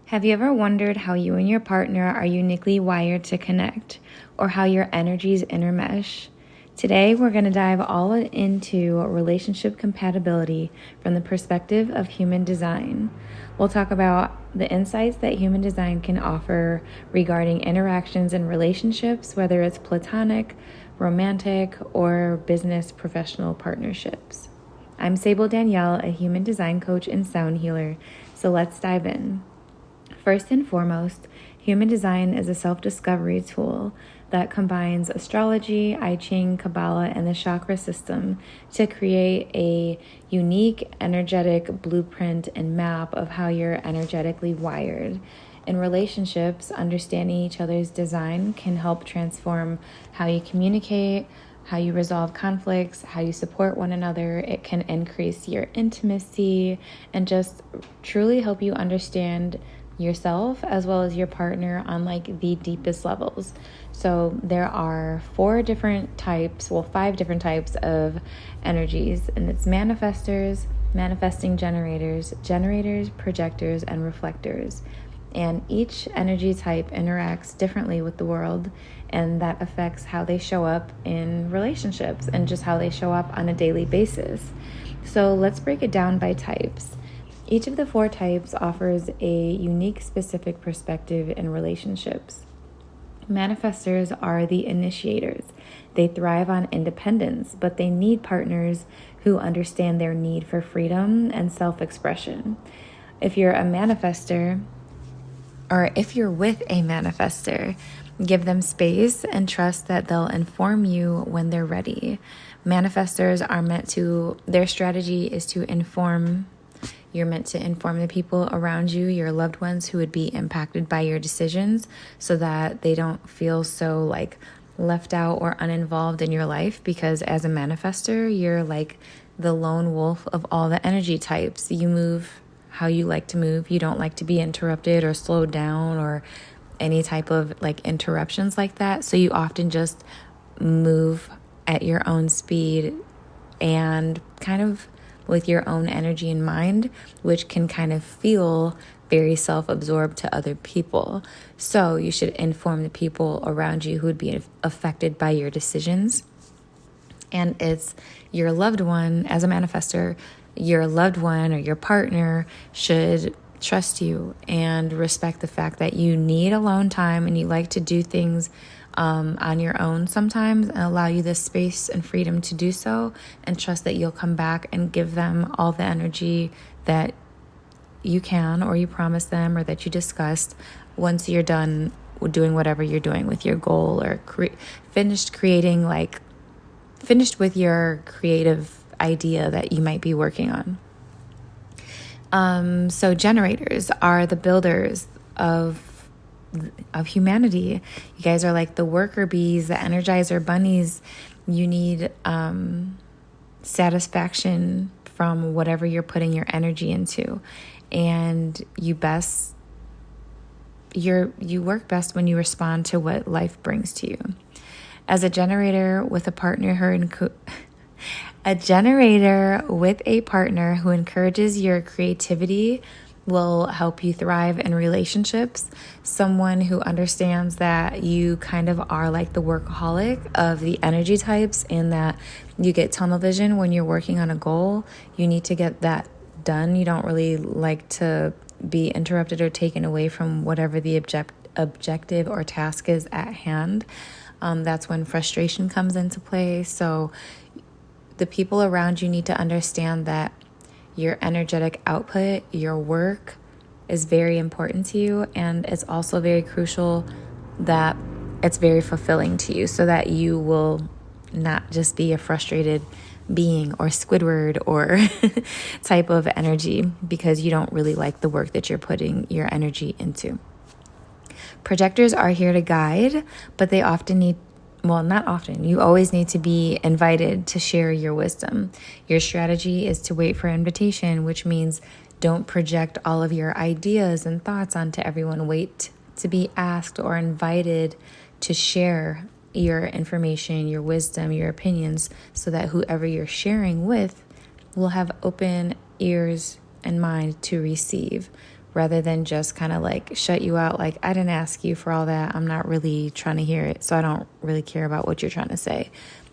Have you ever wondered how you and your partner are uniquely wired to connect, or how your energies intermesh? Today, we're going to dive all into relationship compatibility from the perspective of human design. We'll talk about the insights that human design can offer regarding interactions and relationships, whether it's platonic, romantic, or business professional partnerships. I'm Sable Danielle, a human design coach and sound healer, so let's dive in. First and foremost, human design is a self-discovery tool that combines astrology, I Ching, Kabbalah, and the chakra system to create a unique energetic blueprint and map of how you're energetically wired. In relationships, understanding each other's design can help transform how you communicate, how you resolve conflicts, how you support one another. It can increase your intimacy and just truly help you understand yourself as well as your partner on the deepest levels. So there are five different types of energies, and it's manifestors, manifesting generators, projectors, and reflectors. And each energy type interacts differently with the world, and that affects how they show up in relationships and just how they show up on a daily basis. So let's break it down by types. Each of the four types offers a unique, specific perspective in relationships. Manifestors are the initiators. They thrive on independence, but they need partners who understand their need for freedom and self-expression. If you're a manifestor, or if you're with a manifestor, give them space and trust that they'll inform you when they're ready. Manifestors are their strategy is to inform. You're meant to inform the people around you, your loved ones who would be impacted by your decisions, so that they don't feel so left out or uninvolved in your life, because as a manifestor, you're like the lone wolf of all the energy types. You move how you like to move. You don't like to be interrupted or slowed down or any type of interruptions like that. So you often just move at your own speed and kind of with your own energy in mind, which can kind of feel very self-absorbed to other people. So you should inform the people around you who would be affected by your decisions. And it's your loved one, as a manifestor, your loved one or your partner should trust you and respect the fact that you need alone time and you like to do things on your own sometimes, and allow you the space and freedom to do so, and trust that you'll come back and give them all the energy that you can, or you promise them, or that you discussed once you're done doing whatever you're doing with your goal, or finished with your creative idea that you might be working on. So generators are the builders of humanity. You guys are like the worker bees, the energizer bunnies. You need satisfaction from whatever you're putting your energy into, and you work best when you respond to what life brings to you. As a generator with a partner who encourages your creativity will help you thrive in relationships. Someone who understands that you kind of are like the workaholic of the energy types, and that you get tunnel vision when you're working on a goal. You need to get that done. You don't really like to be interrupted or taken away from whatever the objective or task is at hand. That's when frustration comes into play. So the people around you need to understand that your energetic output, your work, is very important to you, and it's also very crucial that it's very fulfilling to you, so that you will not just be a frustrated being or Squidward or type of energy, because you don't really like the work that you're putting your energy into. Projectors are here to guide, but they often not often. You always need to be invited to share your wisdom. Your strategy is to wait for invitation, which means don't project all of your ideas and thoughts onto everyone. Wait to be asked or invited to share your information, your wisdom, your opinions, so that whoever you're sharing with will have open ears and mind to receive. rather than just kind of like shut you out. Like, I didn't ask you for all that. I'm not really trying to hear it. So I don't really care about what you're trying to say,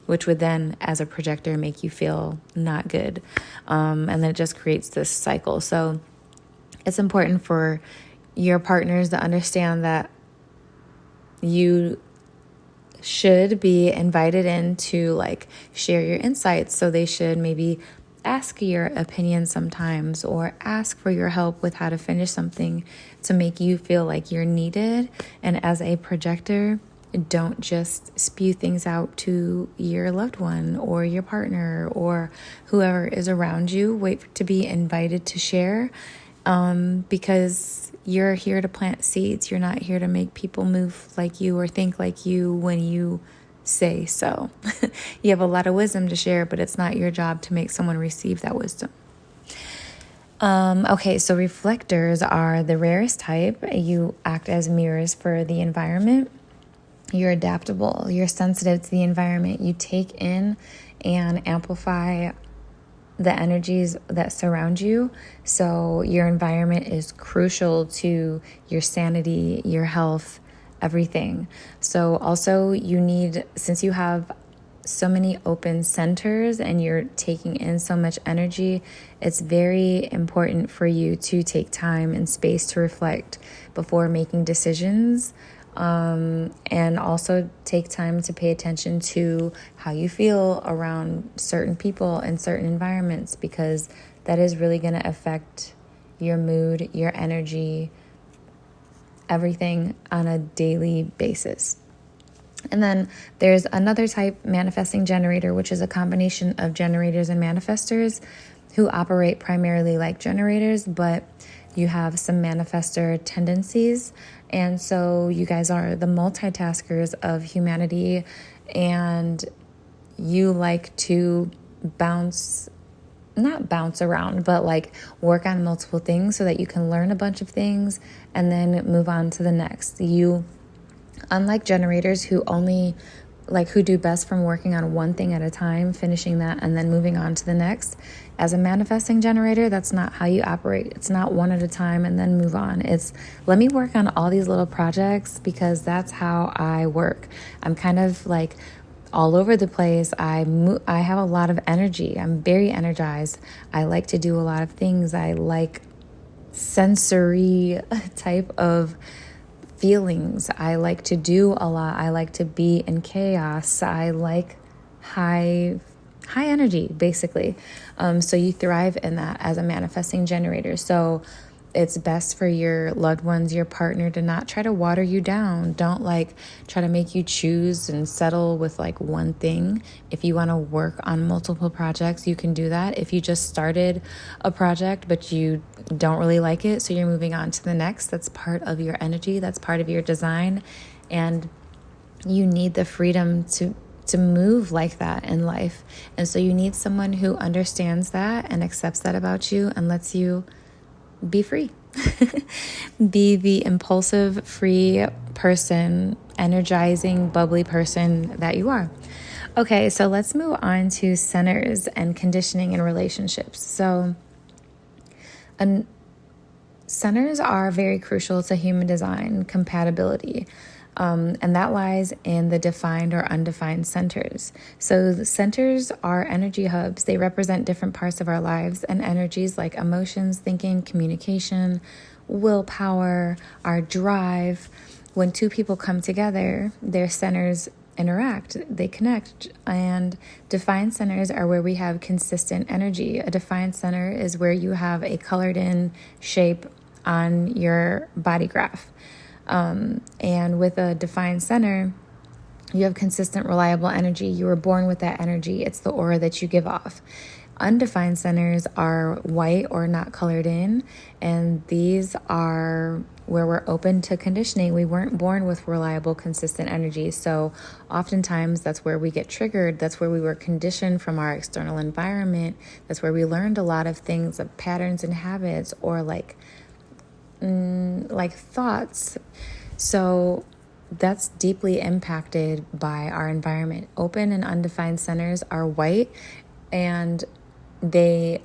which would then, as a projector, make you feel not good. And then it just creates this cycle. So it's important for your partners to understand that you should be invited in to like share your insights. So they should maybe ask your opinion sometimes, or ask for your help with how to finish something to make you feel like you're needed. And as a projector, don't just spew things out to your loved one or your partner or whoever is around you. Wait to be invited to share, because you're here to plant seeds. You're not here to make people move like you or think like you when you say so. You have a lot of wisdom to share, but it's not your job to make someone receive that wisdom. Okay, so reflectors are the rarest type. You act as mirrors for the environment. You're adaptable. You're sensitive to the environment. You take in and amplify the energies that surround you. So your environment is crucial to your sanity, your health, everything. So also you need, since you have so many open centers and you're taking in so much energy, it's very important for you to take time and space to reflect before making decisions. And also take time to pay attention to how you feel around certain people and certain environments, because that is really going to affect your mood, your energy, everything on a daily basis. And then there's another type, manifesting generator, which is a combination of generators and manifestors who operate primarily like generators, but you have some manifestor tendencies. And so you guys are the multitaskers of humanity, and you like to not bounce around, but like work on multiple things so that you can learn a bunch of things and then move on to the next. You, unlike generators who do best from working on one thing at a time, finishing that and then moving on to the next. As a manifesting generator, that's not how you operate. It's not one at a time and then move on. It's, let me work on all these little projects, because that's how I work. I'm kind of like all over the place. I have a lot of energy. I'm very energized. I like to do a lot of things. I like sensory type of feelings. I like to do a lot. I like to be in chaos. I like high energy, basically. So you thrive in that as a manifesting generator. So it's best for your loved ones, your partner, to not try to water you down. Don't like try to make you choose and settle with like one thing. If you want to work on multiple projects, you can do that. If you just started a project but you don't really like it, so you're moving on to the next, that's part of your energy. That's part of your design. And you need the freedom to move like that in life. And so you need someone who understands that and accepts that about you and lets you be free. Be the impulsive, free person, energizing, bubbly person that you are. Okay, so let's move on to centers and conditioning in relationships. So centers are very crucial to human design compatibility. And that lies in the defined or undefined centers. So the centers are energy hubs. They represent different parts of our lives and energies like emotions, thinking, communication, willpower, our drive. When two people come together, their centers interact, they connect. And defined centers are where we have consistent energy. A defined center is where you have a colored in shape on your body graph. And with a defined center, you have consistent, reliable energy. You were born with that energy. It's the aura that you give off. Undefined centers are white or not colored in, and these are where we're open to conditioning. We weren't born with reliable, consistent energy. So oftentimes that's where we get triggered. That's where we were conditioned from our external environment. That's where we learned a lot of things, of patterns and habits, or like thoughts. So that's deeply impacted by our environment. Open and undefined centers are white, and they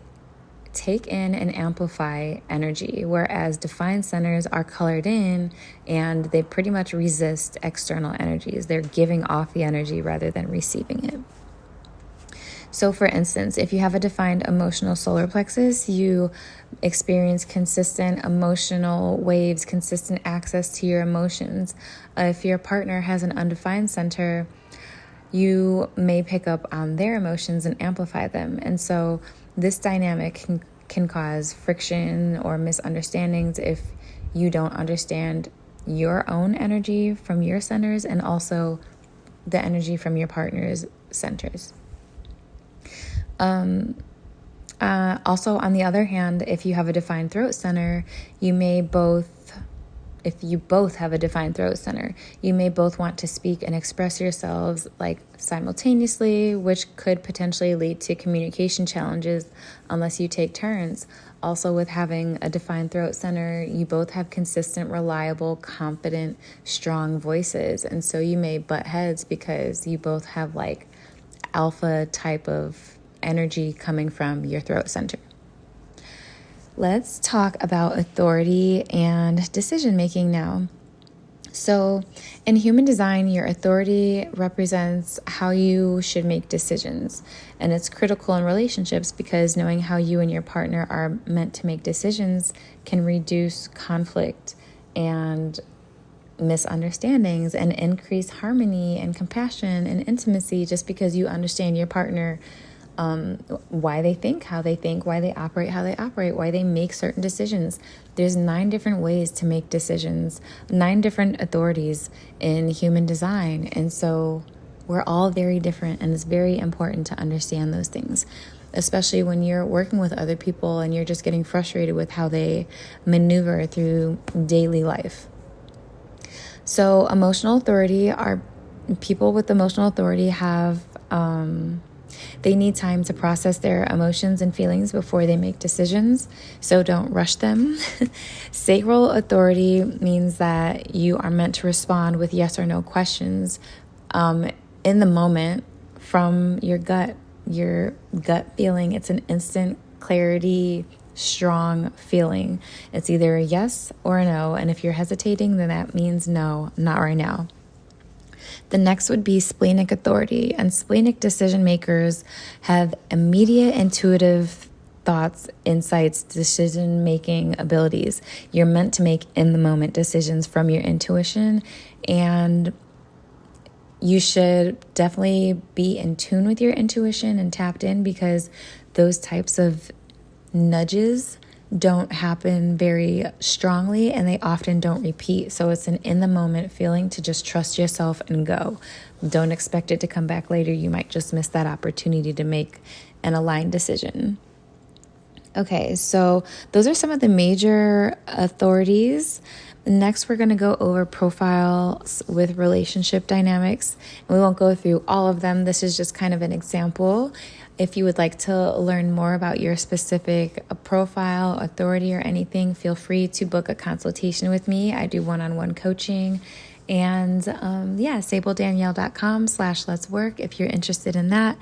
take in and amplify energy, whereas defined centers are colored in and they pretty much resist external energies. They're giving off the energy rather than receiving it. So for instance, if you have a defined emotional solar plexus, you experience consistent emotional waves, consistent access to your emotions. If your partner has an undefined center, you may pick up on their emotions and amplify them. And so this dynamic can cause friction or misunderstandings if you don't understand your own energy from your centers and also the energy from your partner's centers. Also, on the other hand, if you have a defined throat center, if you both have a defined throat center, you may both want to speak and express yourselves like simultaneously, which could potentially lead to communication challenges unless you take turns. Also, with having a defined throat center, you both have consistent, reliable, confident, strong voices. And so you may butt heads because you both have like alpha type of energy coming from your throat center. Let's talk about authority and decision making now. So in human design, your authority represents how you should make decisions. And it's critical in relationships because knowing how you and your partner are meant to make decisions can reduce conflict and misunderstandings and increase harmony and compassion and intimacy just because you understand your partner, why they think how they think, why they operate how they operate, why they make certain decisions. There's 9 different ways to make decisions, 9 different authorities in human design. And so we're all very different, and it's very important to understand those things, especially when you're working with other people and you're just getting frustrated with how they maneuver through daily life. So emotional authority are people with emotional authority have they need time to process their emotions and feelings before they make decisions, so don't rush them. Sacral authority means that you are meant to respond with yes or no questions in the moment from your gut feeling. It's an instant clarity, strong feeling. It's either a yes or a no, and if you're hesitating, then that means no, not right now. The next would be splenic authority, and splenic decision makers have immediate intuitive thoughts, insights, decision-making abilities. You're meant to make in-the-moment decisions from your intuition, and you should definitely be in tune with your intuition and tapped in, because those types of nudges don't happen very strongly and they often don't repeat. So it's an in-the-moment feeling to just trust yourself and go. Don't expect it to come back later. You might just miss that opportunity to make an aligned decision. Okay, so those are some of the major authorities. Next, we're going to go over profiles with relationship dynamics. And we won't go through all of them. This is just kind of an example. If you would like to learn more about your specific profile, authority, or anything, feel free to book a consultation with me. I do one-on-one coaching. And sabledanielle.com/let's work if you're interested in that.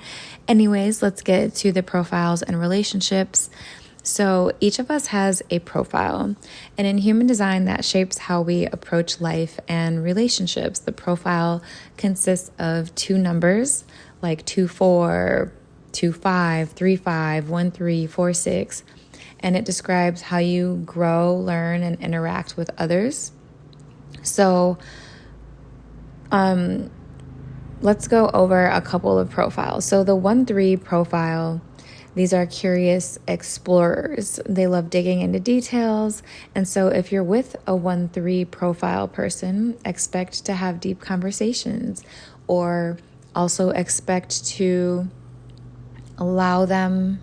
Anyways, let's get to the profiles and relationships. So each of us has a profile, and in human design, that shapes how we approach life and relationships. The profile consists of 2 numbers, like 2-4, 2-5, 3-5, 1-3, 4-6, and it describes how you grow, learn, and interact with others. So let's go over a couple of profiles. So the 1-3 profile, these are curious explorers. They love digging into details. And so if you're with a 1-3 profile person, expect to have deep conversations, or also expect to allow them,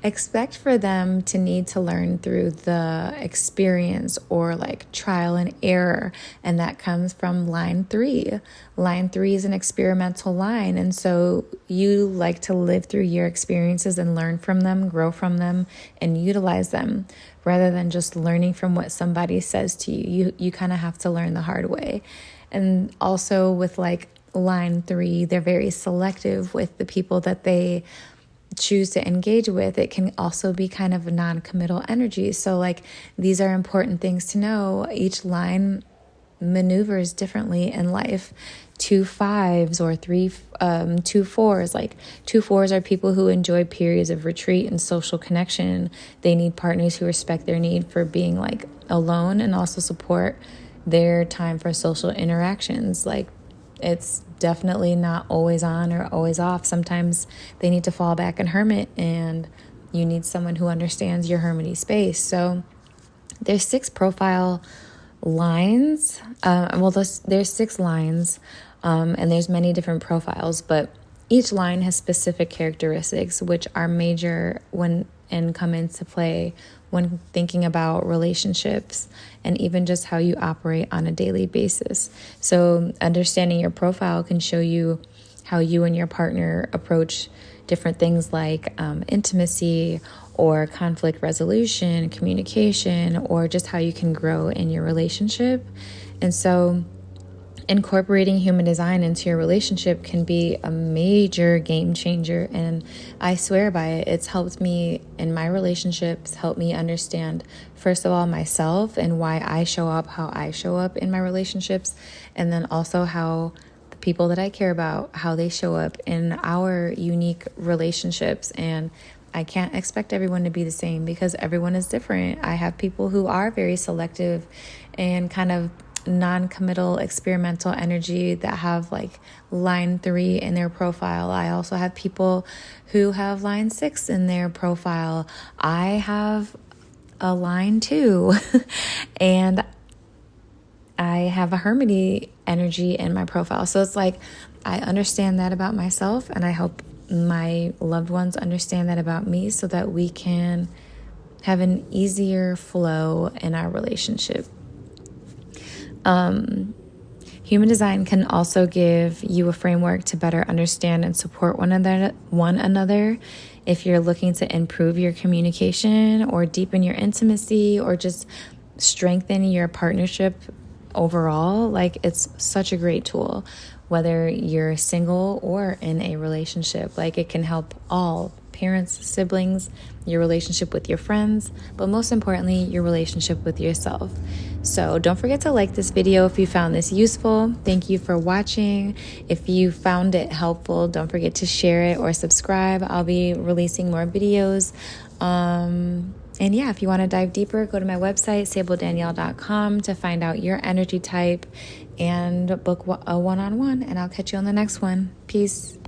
expect for them to need to learn through the experience or like trial and error. And that comes from line 3. Line 3 is an experimental line. And so you like to live through your experiences and learn from them, grow from them, and utilize them rather than just learning from what somebody says to you. You kind of have to learn the hard way. And also with like line 3, they're very selective with the people that they choose to engage with. It can also be kind of a non-committal energy. So like these are important things to know. Each line maneuvers differently in life. 2 5s or 2 4s. Like 2 4s are people who enjoy periods of retreat and social connection. They need partners who respect their need for being like alone and also support their time for social interactions. Like it's definitely not always on or always off. Sometimes they need to fall back and hermit, and you need someone who understands your hermity space. So there's 6 profile lines. There's 6 lines, and there's many different profiles, but each line has specific characteristics which are major and come into play when thinking about relationships and even just how you operate on a daily basis. So understanding your profile can show you how you and your partner approach different things like intimacy or conflict resolution, communication, or just how you can grow in your relationship. And so incorporating human design into your relationship can be a major game changer, and I swear by it. It's helped me in my relationships, helped me understand, first of all, myself and why I show up how I show up in my relationships, and then also how the people that I care about, how they show up in our unique relationships. And I can't expect everyone to be the same because everyone is different. I have people who are very selective and kind of non-committal experimental energy that have like line 3 in their profile. I also have people who have line 6 in their profile. I have a line 2 and I have a hermity energy in my profile. So it's like I understand that about myself, and I hope my loved ones understand that about me so that we can have an easier flow in our relationship. Human design can also give you a framework to better understand and support one another. If you're looking to improve your communication or deepen your intimacy or just strengthen your partnership overall, like it's such a great tool, whether you're single or in a relationship. Like it can help all parents, siblings, your relationship with your friends, but most importantly, your relationship with yourself. So don't forget to like this video if you found this useful. Thank you for watching. If you found it helpful, don't forget to share it or subscribe. I'll be releasing more videos. And yeah, if you want to dive deeper, go to my website, sabledanielle.com, to find out your energy type and book a one-on-one, and I'll catch you on the next one. Peace.